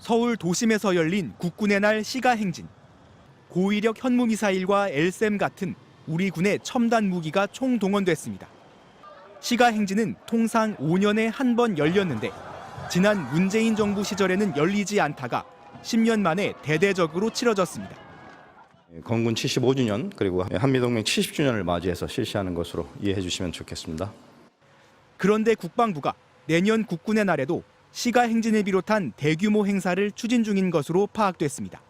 서울 도심에서 열린 국군의 날 시가 행진. 고위력 현무미사일과 LSAM 같은 우리 군의 첨단 무기가 총동원됐습니다. 시가 행진은 통상 5년에 한 번 열렸는데 지난 문재인 정부 시절에는 열리지 않다가 10년 만에 대대적으로 치러졌습니다. 건군 75주년 그리고 한미동맹 70주년을 맞이해서 실시하는 것으로 이해해 주시면 좋겠습니다. 그런데 국방부가 내년 국군의 날에도 시가 행진을 비롯한 대규모 행사를 추진 중인 것으로 파악됐습니다.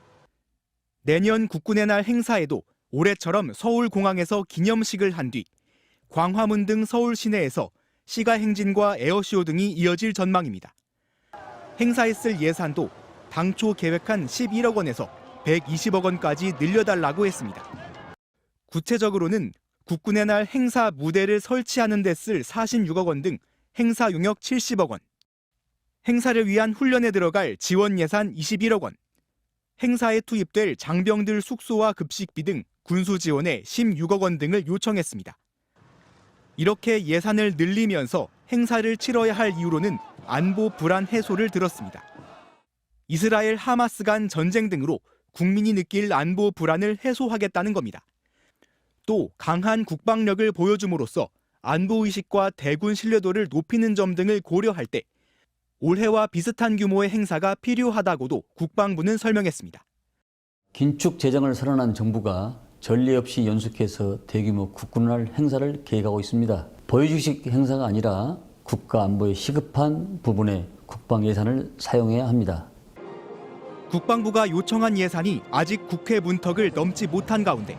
내년 국군의 날 행사에도 올해처럼 서울공항에서 기념식을 한 뒤 광화문 등 서울 시내에서 시가 행진과 에어쇼 등이 이어질 전망입니다. 행사에 쓸 예산도 당초 계획한 11억 원에서 120억 원까지 늘려달라고 했습니다. 구체적으로는 국군의 날 행사 무대를 설치하는 데 쓸 46억 원 등 행사 용역 70억 원, 행사를 위한 훈련에 들어갈 지원 예산 21억 원, 행사에 투입될 장병들 숙소와 급식비 등 군수 지원에 16억 원 등을 요청했습니다. 이렇게 예산을 늘리면서 행사를 치러야 할 이유로는 안보 불안 해소를 들었습니다. 이스라엘 하마스 간 전쟁 등으로 국민이 느낄 안보 불안을 해소하겠다는 겁니다. 또 강한 국방력을 보여줌으로써 안보의식과 대군 신뢰도를 높이는 점 등을 고려할 때 올해와 비슷한 규모의 행사가 필요하다고도 국방부는 설명했습니다. 긴축 재정을 선언한 정부가 전례 없이 연속해서 대규모 국군날 행사를 계획하고 있습니다. 보여주기식 행사가 아니라 국가 안보에 시급한 부분에 국방 예산을 사용해야 합니다. 국방부가 요청한 예산이 아직 국회 문턱을 넘지 못한 가운데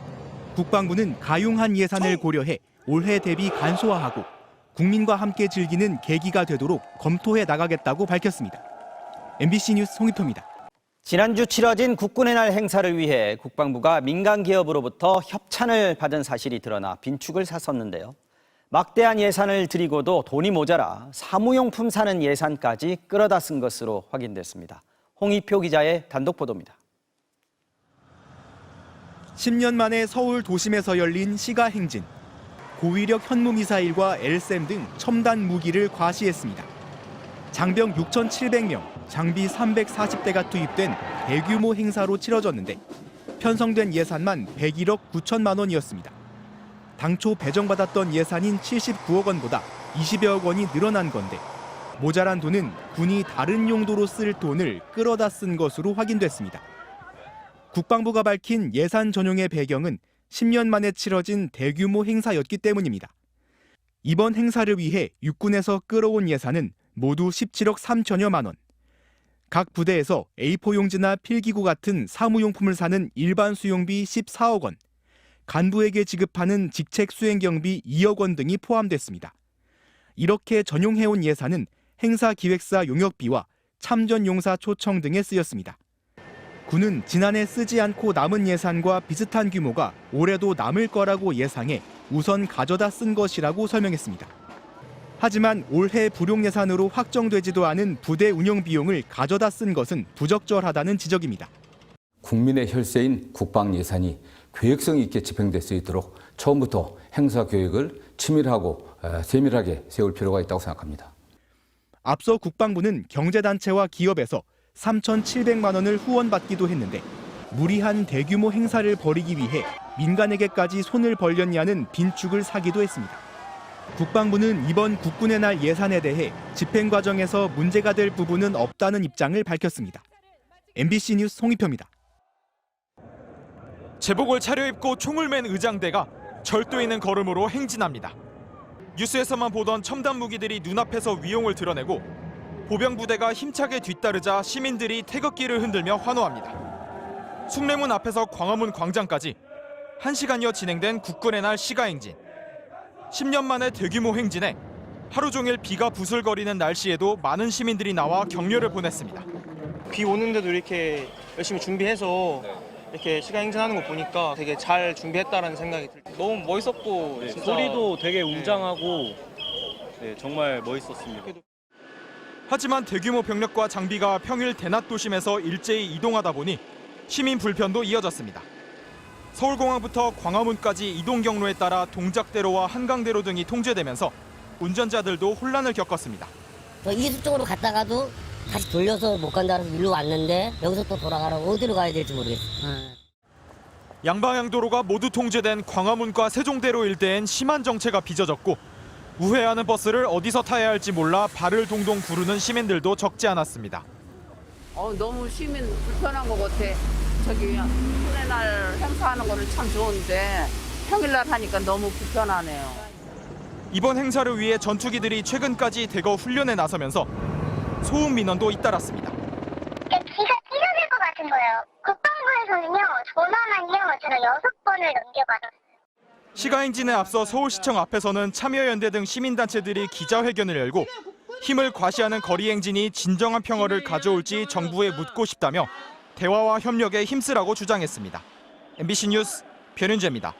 국방부는 가용한 예산을 고려해 올해 대비 간소화하고 국민과 함께 즐기는 계기가 되도록 검토해 나가겠다고 밝혔습니다. MBC 뉴스 송희표입니다. 지난주 치러진 국군의 날 행사를 위해 국방부가 민간 기업으로부터 협찬을 받은 사실이 드러나 빈축을 샀었는데요. 막대한 예산을 들이고도 돈이 모자라 사무용품 사는 예산까지 끌어다 쓴 것으로 확인됐습니다. 홍희표 기자의 단독 보도입니다. 10년 만에 서울 도심에서 열린 시가 행진. 고위력 현무미사일과 LSAM 등 첨단 무기를 과시했습니다. 장병 6,700명, 장비 340대가 투입된 대규모 행사로 치러졌는데 편성된 예산만 101억 9천만 원이었습니다. 당초 배정받았던 예산인 79억 원보다 20여억 원이 늘어난 건데 모자란 돈은 군이 다른 용도로 쓸 돈을 끌어다 쓴 것으로 확인됐습니다. 국방부가 밝힌 예산 전용의 배경은 10년 만에 치러진 대규모 행사였기 때문입니다. 이번 행사를 위해 육군에서 끌어온 예산은 모두 17억 3천여만 원. 각 부대에서 A4 용지나 필기구 같은 사무용품을 사는 일반 수용비 14억 원, 간부에게 지급하는 직책 수행 경비 2억 원 등이 포함됐습니다. 이렇게 전용해온 예산은 행사 기획사 용역비와 참전 용사 초청 등에 쓰였습니다. 군은 지난해 쓰지 않고 남은 예산과 비슷한 규모가 올해도 남을 거라고 예상해 우선 가져다 쓴 것이라고 설명했습니다. 하지만 올해 불용 예산으로 확정되지도 않은 부대 운영 비용을 가져다 쓴 것은 부적절하다는 지적입니다. 국민의 혈세인 국방 예산이 계획성 있게 집행될 수 있도록 처음부터 행사 계획을 치밀하고 세밀하게 세울 필요가 있다고 생각합니다. 앞서 국방부는 경제단체와 기업에서 3,700만 원을 후원받기도 했는데 무리한 대규모 행사를 벌이기 위해 민간에게까지 손을 벌렸냐는 빈축을 사기도 했습니다. 국방부는 이번 국군의 날 예산에 대해 집행 과정에서 문제가 될 부분은 없다는 입장을 밝혔습니다. MBC 뉴스 송희표입니다. 제복을 차려입고 총을 맨 의장대가 절도 있는 걸음으로 행진합니다. 뉴스에서만 보던 첨단 무기들이 눈앞에서 위용을 드러내고 보병부대가 힘차게 뒤따르자 시민들이 태극기를 흔들며 환호합니다. 숭례문 앞에서 광화문 광장까지 1시간여 진행된 국군의 날 시가행진. 10년 만에 대규모 행진에 하루 종일 비가 부슬거리는 날씨에도 많은 시민들이 나와 격려를 보냈습니다. 비 오는데도 이렇게 열심히 준비해서 이렇게 시가행진하는 거 보니까 되게 잘 준비했다라는 생각이 들어요. 너무 멋있었고 소리도 되게 웅장하고 정말 멋있었습니다. 하지만 대규모 병력과 장비가 평일 대낮 도심에서 일제히 이동하다 보니 시민 불편도 이어졌습니다. 서울공항부터 광화문까지 이동 경로에 따라 동작대로와 한강대로 등이 통제되면서 운전자들도 혼란을 겪었습니다. 이수 쪽으로 갔다가도 다시 돌려서 못 간다고 일로 왔는데 여기서 또 돌아가라고 어디로 가야 될지 모르겠어요. 양방향 도로가 모두 통제된 광화문과 세종대로 일대엔 심한 정체가 빚어졌고 우회하는 버스를 어디서 타야 할지 몰라 발을 동동 구르는 시민들도 적지 않았습니다. 너무 시민 불편한 것 같아. 저기 국군의 날 행사하는 거는 참 좋은데 평일날 하니까 너무 불편하네요. 이번 행사를 위해 전투기들이 최근까지 대거 훈련에 나서면서 소음 민원도 잇따랐습니다. 기가 찢어질 것 같은 거예요. 국방부에서는요, 전화만요, 제가 6번을 넘겨받았어요. 시가행진에 앞서 서울시청 앞에서는 참여연대 등 시민단체들이 기자회견을 열고 힘을 과시하는 거리행진이 진정한 평화를 가져올지 정부에 묻고 싶다며 대화와 협력에 힘쓰라고 주장했습니다. MBC 뉴스 변윤재입니다.